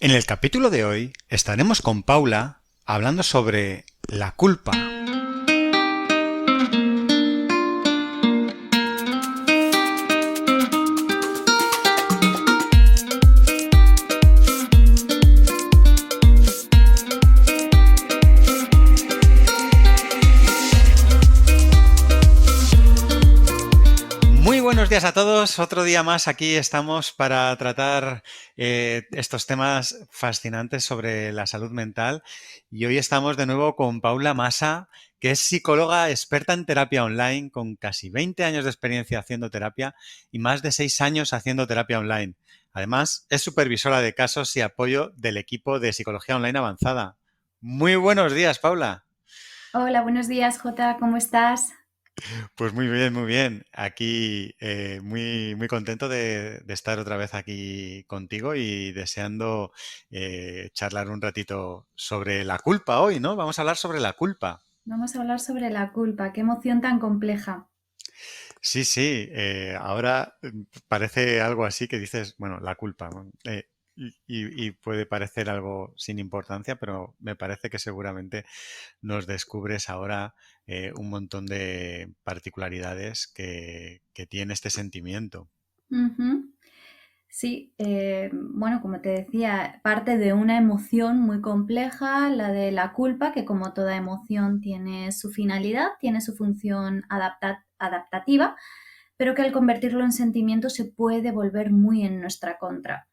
En el capítulo de hoy estaremos con Paula hablando sobre la culpa. Muy buenos días a todos. Otro día más aquí estamos para tratar estos temas fascinantes sobre la salud mental. Y hoy estamos de nuevo con Paula Masa, que es psicóloga experta en terapia online, con casi 20 años de experiencia haciendo terapia y más de 6 años haciendo terapia online. Además, es supervisora de casos y apoyo del equipo de psicología online avanzada. Muy buenos días, Paula. Hola, buenos días, Jota, ¿cómo estás? Pues muy bien, muy bien. Aquí muy contento de estar otra vez aquí contigo y deseando charlar un ratito sobre la culpa hoy, ¿no? Vamos a hablar sobre la culpa. Vamos a hablar sobre la culpa, qué emoción tan compleja. Sí, sí, ahora parece algo así que dices, bueno, la culpa, ¿no? Y puede parecer algo sin importancia, pero me parece que seguramente nos descubres ahora un montón de particularidades que tiene este sentimiento. Ujú. Sí, bueno, como te decía, parte de una emoción muy compleja, la de la culpa, que como toda emoción tiene su finalidad, tiene su función adaptativa, pero que al convertirlo en sentimiento se puede volver muy en nuestra contra.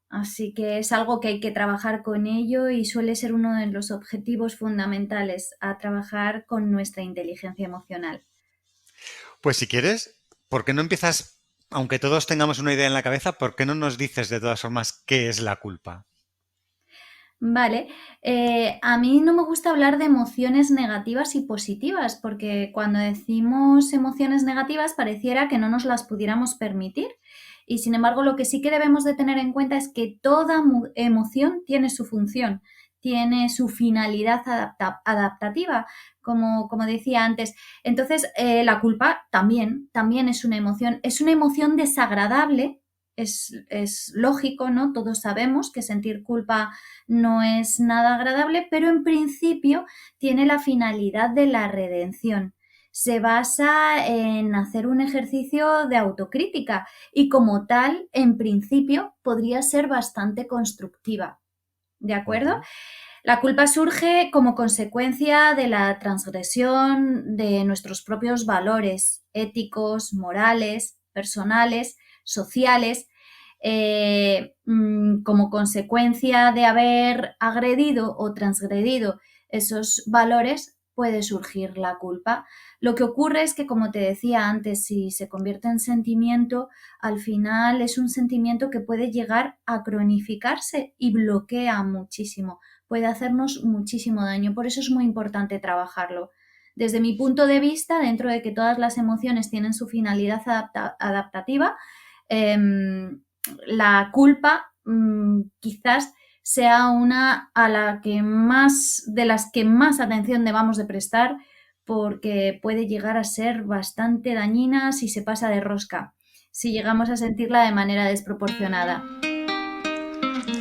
Así que es algo que hay que trabajar con ello y suele ser uno de los objetivos fundamentales a trabajar con nuestra inteligencia emocional. Pues si quieres, ¿por qué no empiezas, aunque todos tengamos una idea en la cabeza, ¿por qué no nos dices de todas formas qué es la culpa? Vale, a mí no me gusta hablar de emociones negativas y positivas, porque cuando decimos emociones negativas pareciera que no nos las pudiéramos permitir. Y sin embargo, lo que sí que debemos de tener en cuenta es que toda emoción tiene su función, tiene su finalidad adaptativa, como decía antes. Entonces, la culpa también es una emoción desagradable. Es lógico, ¿no? Todos sabemos que sentir culpa no es nada agradable, pero en principio tiene la finalidad de la redención. Se basa en hacer un ejercicio de autocrítica y como tal, en principio, podría ser bastante constructiva. ¿De acuerdo? Ujú. La culpa surge como consecuencia de la transgresión de nuestros propios valores éticos, morales, personales, sociales, como consecuencia de haber agredido o transgredido esos valores, puede surgir la culpa. Lo que ocurre es que, como te decía antes, si se convierte en sentimiento, al final es un sentimiento que puede llegar a cronificarse y bloquea muchísimo, puede hacernos muchísimo daño. Por eso es muy importante trabajarlo. Desde mi punto de vista, dentro de que todas las emociones tienen su finalidad adaptativa, eh, la culpa quizás sea una a la que más, de las que más atención debamos de prestar, porque puede llegar a ser bastante dañina si se pasa de rosca, si llegamos a sentirla de manera desproporcionada.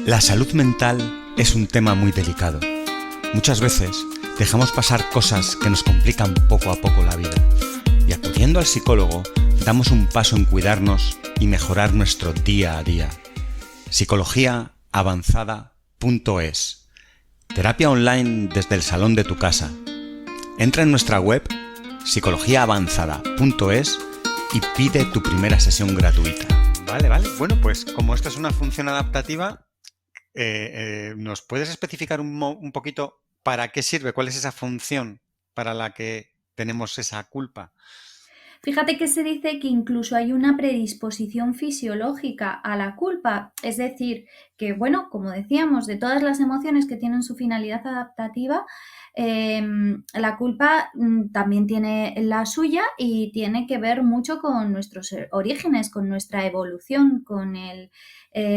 La salud mental es un tema muy delicado. Muchas veces dejamos pasar cosas que nos complican poco a poco la vida. Y acudiendo al psicólogo, damos un paso en cuidarnos y mejorar nuestro día a día. Psicologiaavanzada.es. Terapia online desde el salón de tu casa. Entra en nuestra web psicologiaavanzada.es y pide tu primera sesión gratuita. Vale, vale. Bueno, pues como esto es una función adaptativa, ¿nos puedes especificar un poquito para qué sirve? ¿Cuál es esa función para la que tenemos esa culpa? Fíjate que se dice que incluso hay una predisposición fisiológica a la culpa, es decir, que, bueno, como decíamos, de todas las emociones que tienen su finalidad adaptativa, la culpa también tiene la suya y tiene que ver mucho con nuestros orígenes, con nuestra evolución, con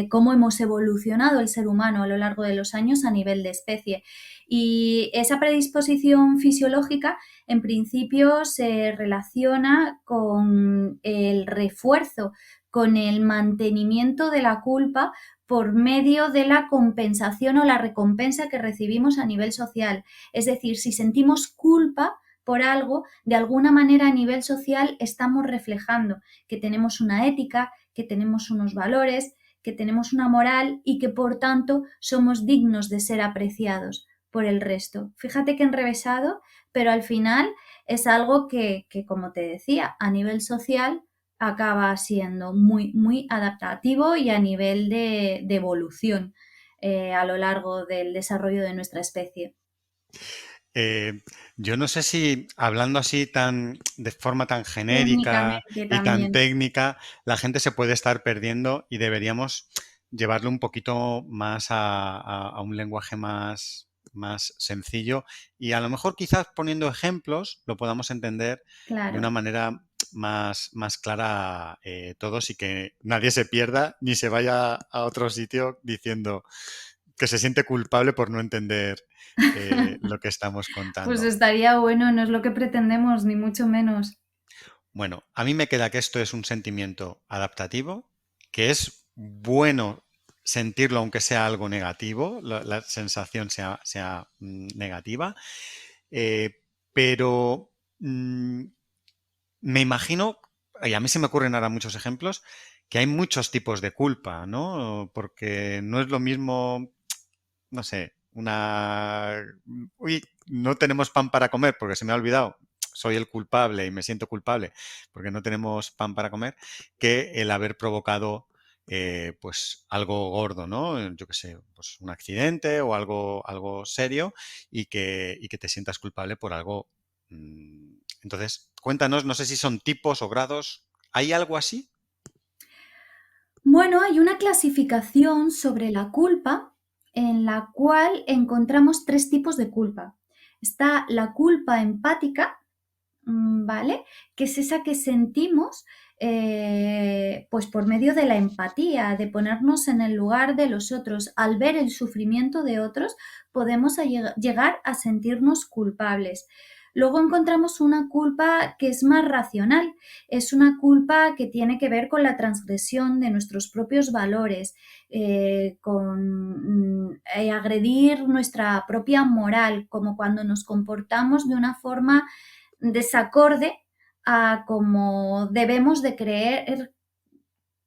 cómo hemos evolucionado el ser humano a lo largo de los años a nivel de especie. Y esa predisposición fisiológica en principio se relaciona con el refuerzo, con el mantenimiento de la culpa por medio de la compensación o la recompensa que recibimos a nivel social. Es decir, si sentimos culpa por algo, de alguna manera a nivel social estamos reflejando que tenemos una ética, que tenemos unos valores, que tenemos una moral y que por tanto somos dignos de ser apreciados por el resto. Fíjate que enrevesado, pero al final es algo que, como te decía, a nivel social acaba siendo muy, muy adaptativo y a nivel de evolución a lo largo del desarrollo de nuestra especie. Eh, yo no sé si hablando así de forma tan genérica Técnicamente y tan también, técnica, la gente se puede estar perdiendo y deberíamos llevarlo un poquito más a un lenguaje más sencillo y a lo mejor quizás poniendo ejemplos lo podamos entender de una claro. manera más clara todos y que nadie se pierda ni se vaya a otro sitio diciendo que se siente culpable por no entender lo que estamos Pues contando. estaría bueno, no es lo que pretendemos, ni mucho menos. Bueno, a mí me queda que esto es un sentimiento adaptativo, que es bueno sentirlo aunque sea algo negativo, la sensación sea negativa, eh, pero me imagino, y a mí se me ocurren ahora muchos ejemplos, que hay muchos tipos de culpa, ¿no? Porque no es lo mismo no sé, uy, no tenemos pan para comer porque se me ha olvidado, soy el culpable y me siento culpable porque no tenemos pan para comer, que el haber provocado pues algo gordo, ¿no? Yo qué sé, pues un accidente o algo serio y que te sientas culpable por algo. Entonces, cuéntanos, no sé si son tipos o grados. ¿Hay algo así? Bueno, hay una clasificación sobre la culpa en la cual encontramos tres tipos de culpa. Está la culpa empática, ¿vale? Que es esa que sentimos pues por medio de la empatía, de ponernos en el lugar de los otros. Al ver el sufrimiento de otros, podemos llegar a sentirnos culpables. Luego encontramos una culpa que es más racional, es una culpa que tiene que ver con la transgresión de nuestros propios valores, con agredir nuestra propia moral, como cuando nos comportamos de una forma desacorde a como debemos de creer,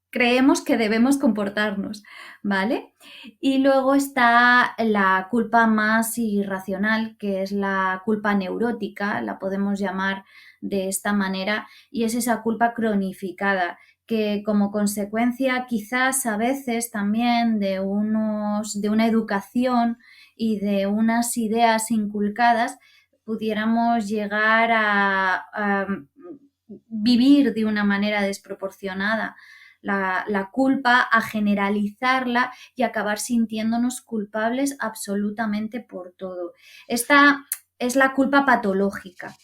creemos que debemos comportarnos, ¿vale? Y luego está la culpa más irracional, que es la culpa neurótica, la podemos llamar de esta manera, y es esa culpa cronificada que como consecuencia quizás a veces también de una educación y de unas ideas inculcadas pudiéramos llegar a vivir de una manera desproporcionada la culpa, a generalizarla y acabar sintiéndonos culpables absolutamente por todo. Esta es la culpa patológica,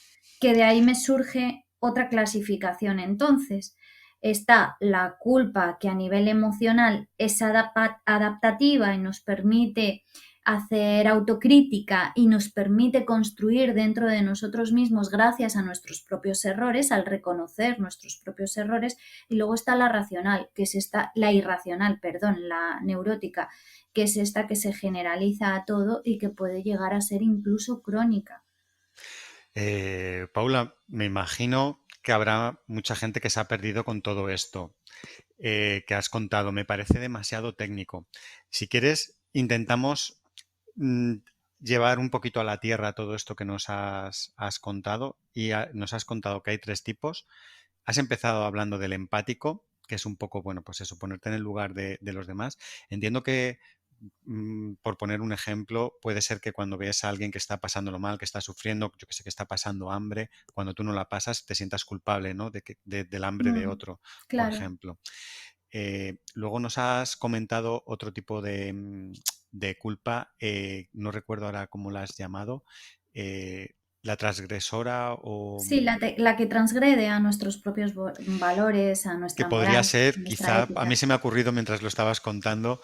que de ahí me surge otra clasificación. Entonces, está la culpa que a nivel emocional es adaptativa y nos permite hacer autocrítica y nos permite construir dentro de nosotros mismos gracias a nuestros propios errores, al reconocer nuestros propios errores, y luego está la racional, que es esta, la irracional, perdón, la neurótica, que es esta que se generaliza a todo y que puede llegar a ser incluso crónica. Paula, me imagino que habrá mucha gente que se ha perdido con todo esto que has contado. Me parece demasiado técnico. Si quieres, intentamos mm, llevar un poquito a la tierra todo esto que nos has contado y nos has contado que hay tres tipos. Has empezado hablando del empático, que es un poco, bueno, pues eso, ponerte en el lugar de los demás. Entiendo que por poner un ejemplo, puede ser que cuando ves a alguien que está pasándolo mal, que está sufriendo, yo que sé, que está pasando hambre, cuando tú no la pasas, te sientas culpable, ¿no? Del hambre de Mm, otro, por claro. ejemplo. Luego nos has comentado otro tipo de culpa, no recuerdo ahora cómo la has llamado, eh, la transgresora o Sí, la que transgrede a nuestros propios valores, a que nuestra podría moral, ser, a nuestra quizá, a mí ética. se me ha ocurrido mientras lo estabas contando,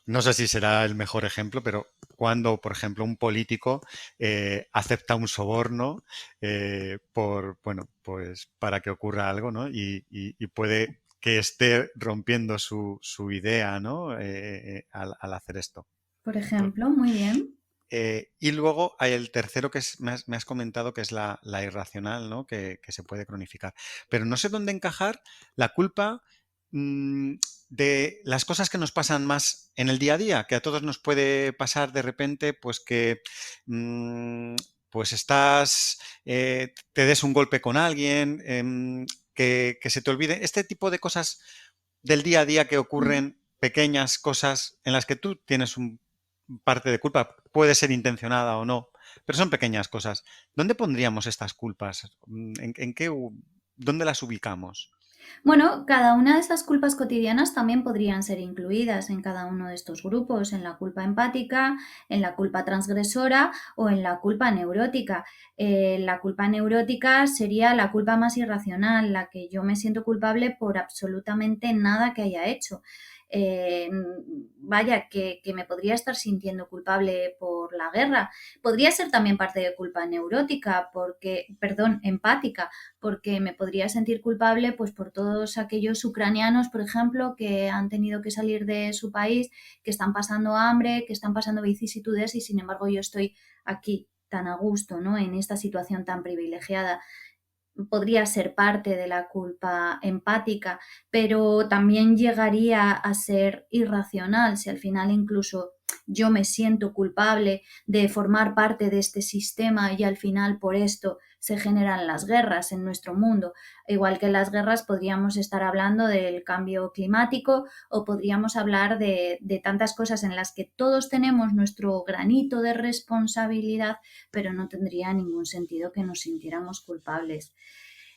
no sé si será el mejor ejemplo, pero cuando, por ejemplo, un político acepta un soborno bueno, pues para que ocurra algo, ¿no? Y puede que esté rompiendo su idea, ¿no? Al hacer esto. Por ejemplo, muy bien. Y luego hay el tercero que me has comentado que es la irracional, ¿no? Que se puede cronificar. Pero no sé dónde encajar la culpa mm, de las cosas que nos pasan más en el día a día, que a todos nos puede pasar de repente, pues que mm, pues te des un golpe con alguien, que se te olvide. Este tipo de cosas del día a día que Mm. ocurren, pequeñas cosas en las que tú tienes un parte de culpa, puede ser intencionada o no, pero son pequeñas cosas. ¿Dónde pondríamos estas culpas? ¿Dónde las ubicamos? Bueno, cada una de esas culpas cotidianas también podrían ser incluidas en cada uno de estos grupos, en la culpa empática, en la culpa transgresora o en la culpa neurótica. La culpa neurótica sería la culpa más irracional, la que yo me siento culpable por absolutamente nada que haya hecho. Eh, vaya, que me podría estar sintiendo culpable por la guerra. Podría ser también parte de culpa neurótica, perdón, empática, porque me podría sentir culpable pues por todos aquellos ucranianos, por ejemplo, que han tenido que salir de su país, que están pasando hambre, que están pasando vicisitudes y sin embargo yo estoy aquí tan a gusto, ¿no? En esta situación tan privilegiada. Podría ser parte de la culpa empática, pero también llegaría a ser irracional si al final incluso yo me siento culpable de formar parte de este sistema y al final por esto se generan las guerras en nuestro mundo. Igual que en las guerras podríamos estar hablando del cambio climático o podríamos hablar de tantas cosas en las que todos tenemos nuestro granito de responsabilidad, pero no tendría ningún sentido que nos sintiéramos culpables.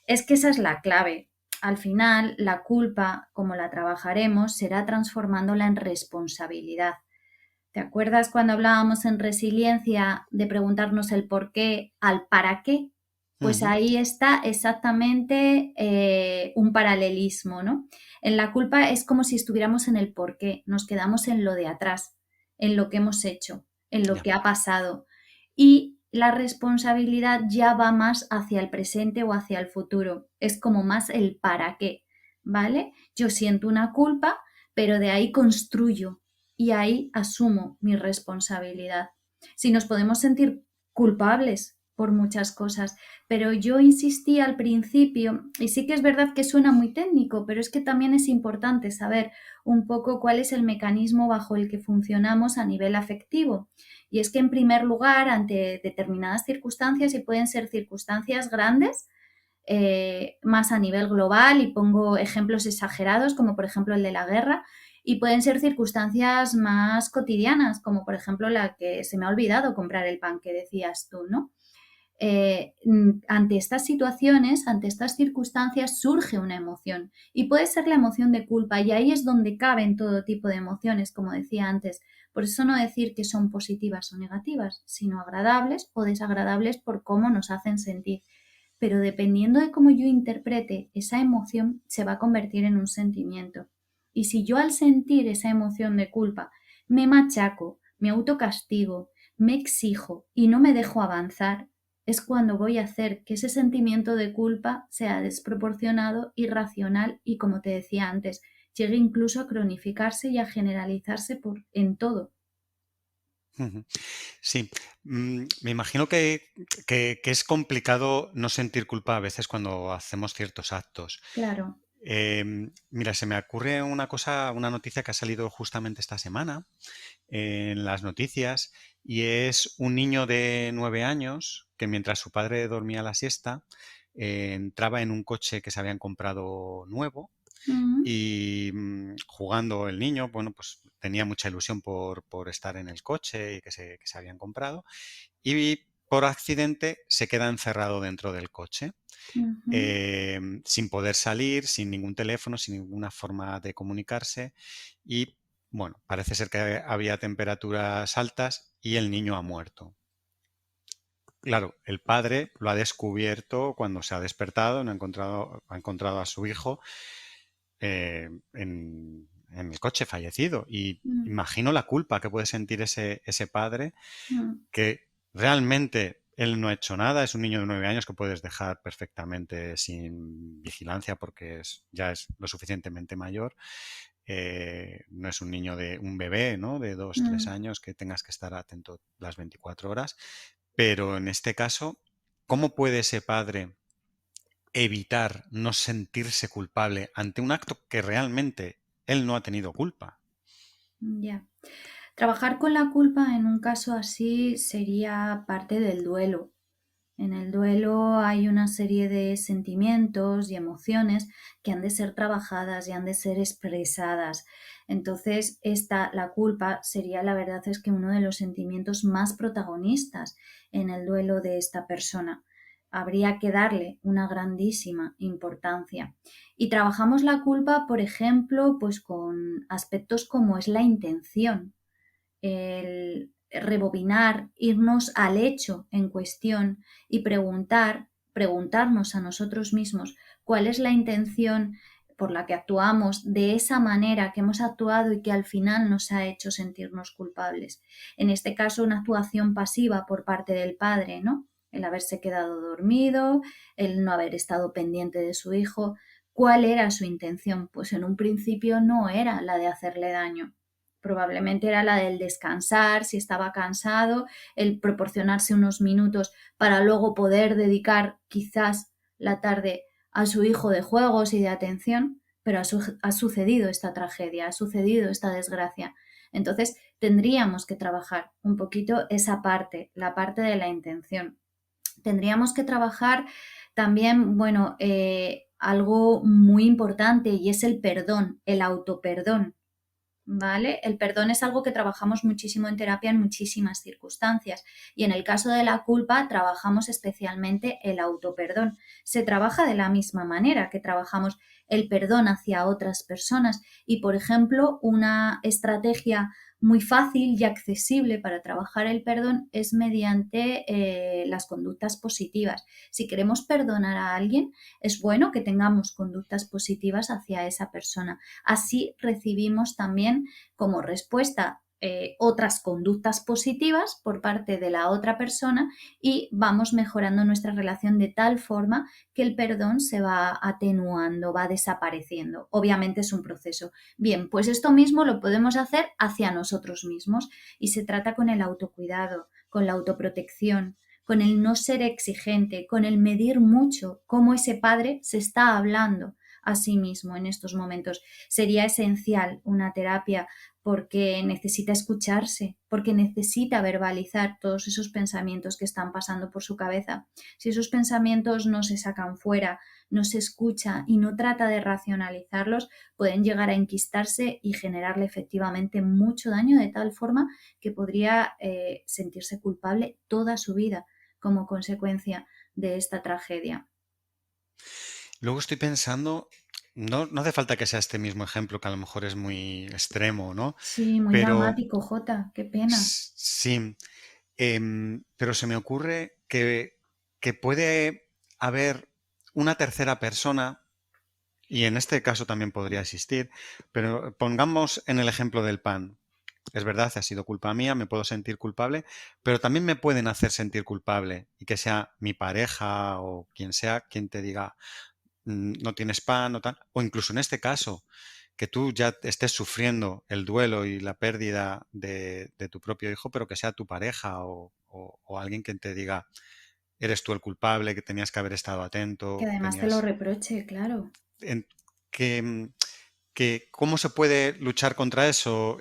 Es que esa es la clave. Al final, la culpa, como la trabajaremos, será transformándola en responsabilidad. ¿Te acuerdas cuando hablábamos en resiliencia de preguntarnos el por qué al para qué? Pues Ujú. ahí está exactamente un paralelismo, ¿no? En la culpa es como si estuviéramos en el por qué, nos quedamos en lo de atrás, en lo que hemos hecho, en lo Ya. que ha pasado. Y la responsabilidad ya va más hacia el presente o hacia el futuro, es como más el para qué, ¿vale? Yo siento una culpa, pero de ahí construyo y ahí asumo mi responsabilidad. Si nos podemos sentir culpables por muchas cosas, pero yo insistí al principio, y sí que es verdad que suena muy técnico, pero es que también es importante saber un poco cuál es el mecanismo bajo el que funcionamos a nivel afectivo. Y es que en primer lugar, ante determinadas circunstancias, y pueden ser circunstancias grandes, más a nivel global, y pongo ejemplos exagerados, como por ejemplo el de la guerra, y pueden ser circunstancias más cotidianas, como por ejemplo la que se me ha olvidado comprar el pan que decías tú, ¿no? Ante estas situaciones, ante estas circunstancias, surge una emoción y puede ser la emoción de culpa y ahí es donde caben todo tipo de emociones, como decía antes. Por eso no decir que son positivas o negativas, sino agradables o desagradables por cómo nos hacen sentir. Pero dependiendo de cómo yo interprete esa emoción, se va a convertir en un sentimiento. Y si yo al sentir esa emoción de culpa me machaco, me autocastigo, me exijo y no me dejo avanzar, es cuando voy a hacer que ese sentimiento de culpa sea desproporcionado, irracional y, como te decía antes, llegue incluso a cronificarse y a generalizarse en todo. Ujú. Sí, me imagino que es complicado no sentir culpa a veces cuando hacemos ciertos actos. Claro. Mira, se me ocurre una cosa, una noticia que ha salido justamente esta semana en las noticias y es un niño de 9 años que mientras su padre dormía la siesta entraba en un coche que se habían comprado nuevo Mm, y jugando el niño, bueno, pues tenía mucha ilusión por estar en el coche y que se habían comprado y por accidente se queda encerrado dentro del coche ujú, sin poder salir, sin ningún teléfono, sin ninguna forma de comunicarse y bueno, parece ser que había temperaturas altas y el niño ha muerto. Claro, el padre lo ha descubierto cuando se ha despertado, no ha encontrado a su hijo en el coche fallecido. Y mm, imagino la culpa que puede sentir ese padre mm. que realmente él no ha hecho nada, es un niño de 9 años que puedes dejar perfectamente sin vigilancia porque ya es lo suficientemente mayor. No es un niño de un bebé, ¿no? De 2, 3 años que tengas que estar atento las 24 horas. Pero en este caso, ¿cómo puede ese padre evitar no sentirse culpable ante un acto que realmente él no ha tenido culpa? Ya. Trabajar con la culpa en un caso así sería parte del duelo. En el duelo hay una serie de sentimientos y emociones que han de ser trabajadas y han de ser expresadas. Entonces, la culpa sería, la verdad es que uno de los sentimientos más protagonistas en el duelo de esta persona. Habría que darle una grandísima importancia. Y trabajamos la culpa, por ejemplo, pues con aspectos como es la intención, el rebobinar, irnos al hecho en cuestión y preguntarnos a nosotros mismos cuál es la intención por la que actuamos de esa manera que hemos actuado y que al final nos ha hecho sentirnos culpables. En este caso, una actuación pasiva por parte del padre, ¿no? El haberse quedado dormido, el no haber estado pendiente de su hijo. ¿Cuál era su intención? Pues en un principio no era la de hacerle daño. Probablemente era la del descansar, si estaba cansado, el proporcionarse unos minutos para luego poder dedicar quizás la tarde a su hijo de juegos y de atención, pero ha sucedido esta tragedia, ha sucedido esta desgracia. Entonces tendríamos que trabajar un poquito esa parte, la parte de la intención. Tendríamos que trabajar también, bueno, algo muy importante y es el perdón, el autoperdón. ¿Vale? El perdón es algo que trabajamos muchísimo en terapia en muchísimas circunstancias y en el caso de la culpa trabajamos especialmente el autoperdón. Se trabaja de la misma manera que trabajamos el perdón hacia otras personas y, por ejemplo, una estrategia muy fácil y accesible para trabajar el perdón es mediante las conductas positivas. Si queremos perdonar a alguien, es bueno que tengamos conductas positivas hacia esa persona. Así recibimos también como respuesta otras conductas positivas por parte de la otra persona y vamos mejorando nuestra relación de tal forma que el perdón se va atenuando, va desapareciendo. Obviamente es un proceso. Bien, pues esto mismo lo podemos hacer hacia nosotros mismos y se trata con el autocuidado, con la autoprotección, con el no ser exigente, con el medir mucho cómo ese padre se está hablando a sí mismo en estos momentos. Sería esencial una terapia porque necesita escucharse, porque necesita verbalizar todos esos pensamientos que están pasando por su cabeza. Si esos pensamientos no se sacan fuera, no se escucha y no trata de racionalizarlos, pueden llegar a enquistarse y generarle efectivamente mucho daño de tal forma que podría sentirse culpable toda su vida como consecuencia de esta tragedia. Luego estoy pensando, no hace falta que sea este mismo ejemplo, que a lo mejor es muy extremo, ¿no? Sí, muy Pero dramático, Jota, qué pena. sí, pero se me ocurre que puede haber una tercera persona, y en este caso también podría existir, pero pongamos en el ejemplo del pan. Es verdad, ha sido culpa mía, me puedo sentir culpable, pero también me pueden hacer sentir culpable y que sea mi pareja o quien sea quien te diga, no tienes pan o tal, o incluso en este caso, que tú ya estés sufriendo el duelo y la pérdida de tu propio hijo, pero que sea tu pareja o alguien que te diga, eres tú el culpable, que tenías que haber estado Que atento, además te lo tenías... reproche, claro. en- que, ¿cómo se puede luchar contra eso?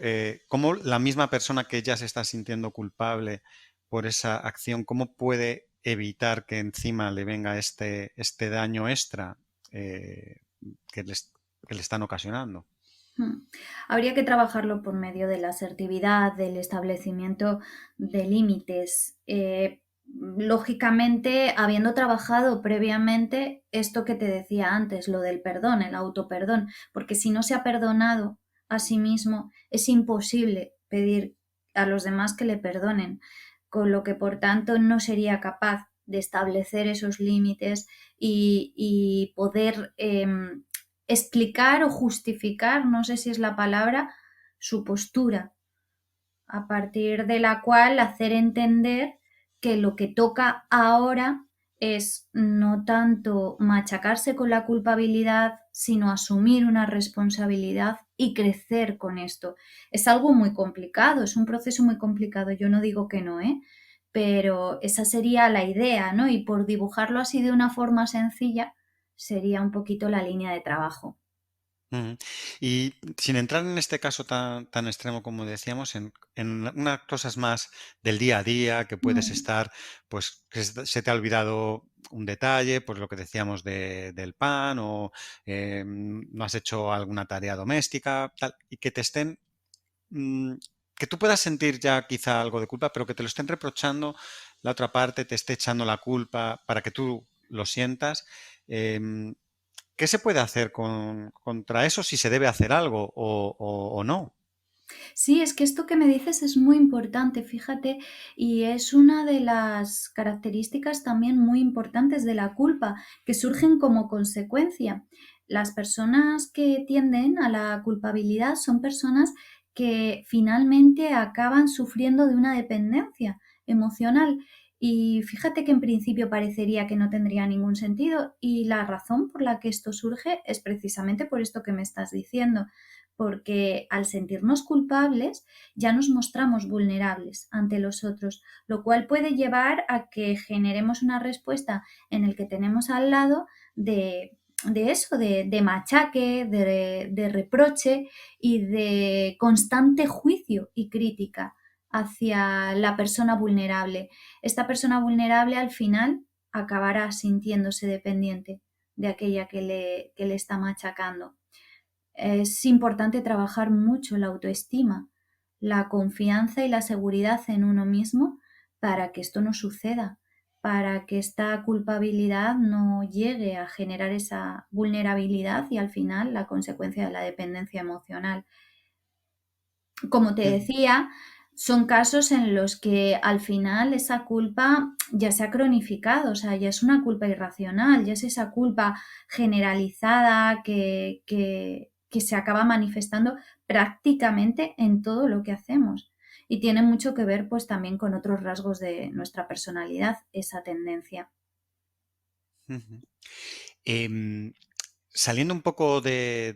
¿Cómo la misma persona que ya se está sintiendo culpable por esa acción, cómo puede evitar que encima le venga este daño extra eh, que, que le están ocasionando? Mm. Habría que trabajarlo por medio de la asertividad, del establecimiento de límites. Lógicamente, habiendo trabajado previamente esto que te decía antes, lo del perdón, el autoperdón, porque si no se ha perdonado a sí mismo, es imposible pedir a los demás que le perdonen, con lo que por tanto no sería capaz de establecer esos límites y poder explicar o justificar, no sé si es la palabra, su postura, a partir de la cual hacer entender que lo que toca ahora es no tanto machacarse con la culpabilidad, sino asumir una responsabilidad y crecer con esto. Es algo muy complicado, es un proceso muy complicado, yo no digo que no, ¿eh? Pero esa sería la idea, ¿no? Y por dibujarlo así de una forma sencilla, sería un poquito la línea de trabajo. Ujú. Y sin entrar en este caso tan extremo como decíamos, en unas cosas más del día a día que puedes Mm. estar, pues que se te ha olvidado un detalle, pues lo que decíamos del pan o no has hecho alguna tarea doméstica, tal, y que te estén, mm, que tú puedas sentir ya quizá algo de culpa, pero que te lo estén reprochando, la otra parte te esté echando la culpa para que tú lo sientas. em, ¿Qué se puede hacer contra eso si se debe hacer algo o no? Sí, es que esto que me dices es muy importante, fíjate, y es una de las características también muy importantes de la culpa, que surgen como consecuencia. Las personas que tienden a la culpabilidad son personas que finalmente acaban sufriendo de una dependencia emocional. Y fíjate que en principio parecería que no tendría ningún sentido y la razón por la que esto surge es precisamente por esto que me estás diciendo, porque al sentirnos culpables ya nos mostramos vulnerables ante los otros, lo cual puede llevar a que generemos una respuesta en el que tenemos al lado de eso, de machaque, de reproche y de constante juicio y crítica hacia la persona vulnerable. Esta persona vulnerable al final acabará sintiéndose dependiente de aquella que le está machacando. Es importante trabajar mucho la autoestima, la confianza y la seguridad en uno mismo para que esto no suceda, para que esta culpabilidad no llegue a generar esa vulnerabilidad y al final la consecuencia de la dependencia emocional. Como te Ujú, decía, son casos en los que al final esa culpa ya se ha cronificado, o sea, ya es una culpa irracional, ya es esa culpa generalizada que se acaba manifestando prácticamente en todo lo que hacemos. Y tiene mucho que ver pues también con otros rasgos de nuestra personalidad, esa tendencia. ujú. Em, Saliendo un poco de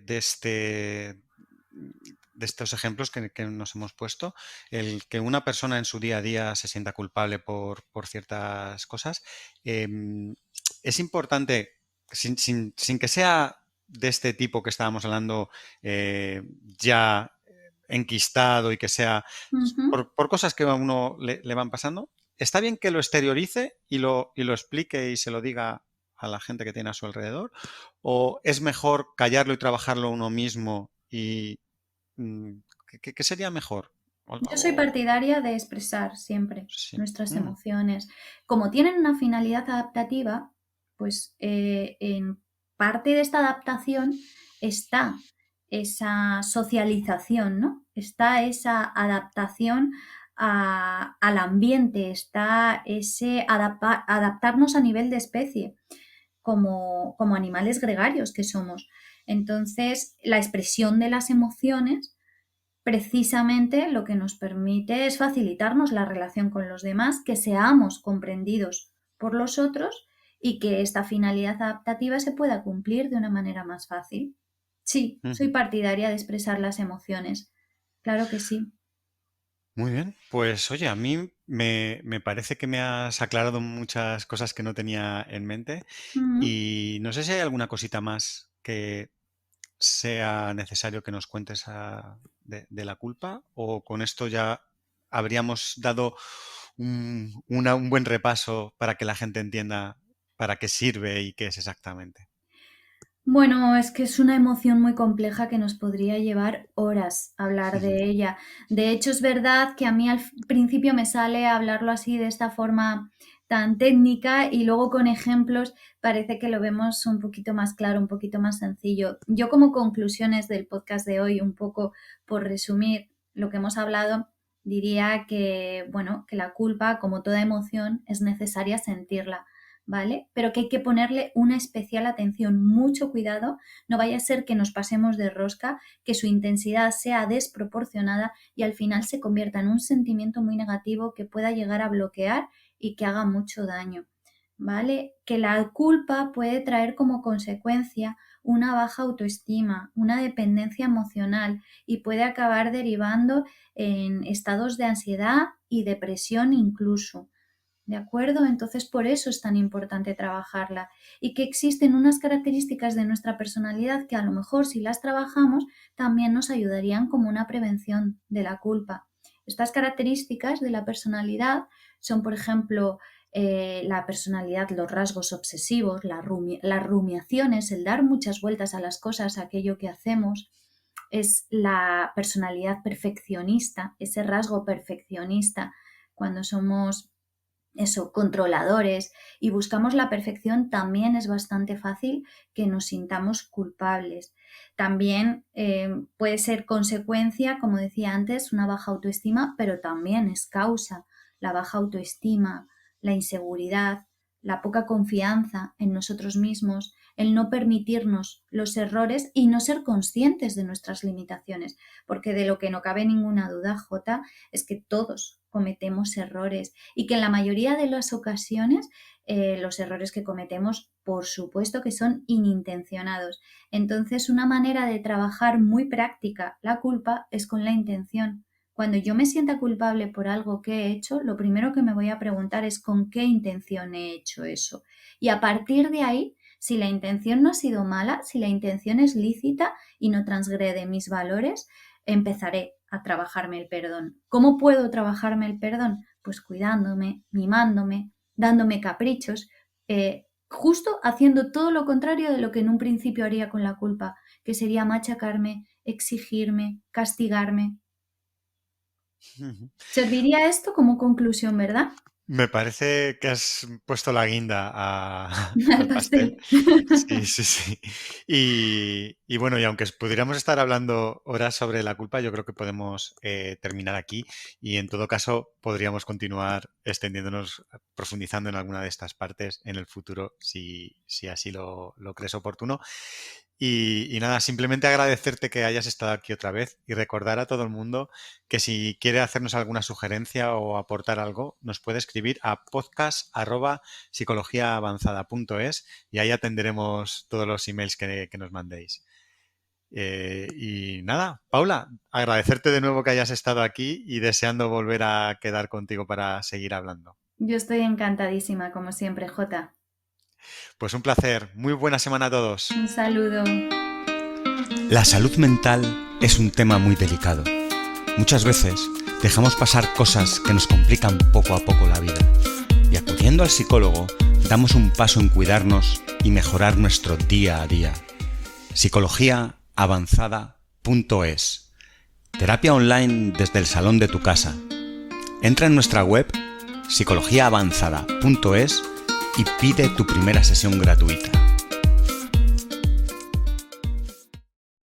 estos ejemplos que nos hemos puesto, el que una persona en su día a día se sienta culpable por ciertas cosas, em, es importante, sin que sea de este tipo que estábamos hablando, ya enquistado y que sea Ujú. por cosas que a uno le van pasando, está bien que lo exteriorice y lo explique y se lo diga a la gente que tiene a su alrededor, o es mejor callarlo y trabajarlo uno mismo y mm, ¿qué sería mejor? Yo soy partidaria de expresar siempre Sí. nuestras emociones. Como tienen una finalidad adaptativa, pues en parte de esta adaptación está esa socialización, ¿no? Está esa adaptación al ambiente, está ese adaptarnos a nivel de especie, como animales gregarios que somos. Entonces, la expresión de las emociones precisamente lo que nos permite es facilitarnos la relación con los demás, que seamos comprendidos por los otros y que esta finalidad adaptativa se pueda cumplir de una manera más fácil. Sí, soy Ujú. partidaria de expresar las emociones. Claro que sí. Muy bien, pues oye, a mí me parece que me has aclarado muchas cosas que no tenía en mente Mm. y no sé si hay alguna cosita más que sea necesario que nos cuentes de la culpa o con esto ya habríamos dado un buen repaso para que la gente entienda para qué sirve y qué es exactamente. Bueno, es que es una emoción muy compleja que nos podría llevar horas hablar de ella. De hecho, es verdad que a mí al principio me sale hablarlo así de esta forma tan técnica y luego con ejemplos parece que lo vemos un poquito más claro, un poquito más sencillo. Yo como conclusiones del podcast de hoy, un poco por resumir lo que hemos hablado, diría que, bueno, que la culpa, como toda emoción, es necesaria sentirla ¿vale? Pero que hay que ponerle una especial atención, mucho cuidado, no vaya a ser que nos pasemos de rosca, que su intensidad sea desproporcionada y al final se convierta en un sentimiento muy negativo que pueda llegar a bloquear y que haga mucho daño, ¿vale? Que la culpa puede traer como consecuencia una baja autoestima, una dependencia emocional y puede acabar derivando en estados de ansiedad y depresión incluso. ¿De acuerdo? Entonces, por eso es tan importante trabajarla y que existen unas características de nuestra personalidad que a lo mejor si las trabajamos también nos ayudarían como una prevención de la culpa. Estas características de la personalidad son, por ejemplo, la personalidad, los rasgos obsesivos, las rumiaciones, el dar muchas vueltas a las cosas, a aquello que hacemos, es la personalidad perfeccionista, ese rasgo perfeccionista, cuando somos controladores y buscamos la perfección, también es bastante fácil que nos sintamos culpables. También puede ser consecuencia, como decía antes, una baja autoestima, pero también es causa. La baja autoestima, la inseguridad, la poca confianza en nosotros mismos, el no permitirnos los errores y no ser conscientes de nuestras limitaciones, porque de lo que no cabe ninguna duda, Jota, es que todos cometemos errores y que en la mayoría de las ocasiones los errores que cometemos, por supuesto que son inintencionados. Entonces, una manera de trabajar muy práctica la culpa es con la intención. Cuando yo me sienta culpable por algo que he hecho, lo primero que me voy a preguntar es con qué intención he hecho eso. Y a partir de ahí, si la intención no ha sido mala, si la intención es lícita y no transgrede mis valores, empezaré a trabajarme el perdón. ¿Cómo puedo trabajarme el perdón? Pues cuidándome, mimándome, dándome caprichos, justo haciendo todo lo contrario de lo que en un principio haría con la culpa, que sería machacarme, exigirme, castigarme. Serviría esto como conclusión, ¿verdad? Me parece que has puesto la guinda Al al pastel. pastel. Sí, sí, sí. Y bueno, y aunque pudiéramos estar hablando horas sobre la culpa, yo creo que podemos terminar aquí y en todo caso podríamos continuar extendiéndonos, profundizando en alguna de estas partes en el futuro, si así lo crees oportuno. Y nada, simplemente agradecerte que hayas estado aquí otra vez y recordar a todo el mundo que si quiere hacernos alguna sugerencia o aportar algo, nos puede escribir a podcast@psicologiaavanzada.es y ahí atenderemos todos los emails que nos mandéis. Y nada, Paula, agradecerte de nuevo que hayas estado aquí y deseando volver a quedar contigo para seguir hablando. Yo estoy encantadísima, como siempre, Jota. Pues un placer. Muy buena semana a todos. Un saludo. La salud mental es un tema muy delicado. Muchas veces dejamos pasar cosas que nos complican poco a poco la vida. Y acudiendo al psicólogo, damos un paso en cuidarnos y mejorar nuestro día a día. Psicologiaavanzada.es. Terapia online desde el salón de tu casa. Entra en nuestra web psicologiaavanzada.es y pide tu primera sesión gratuita.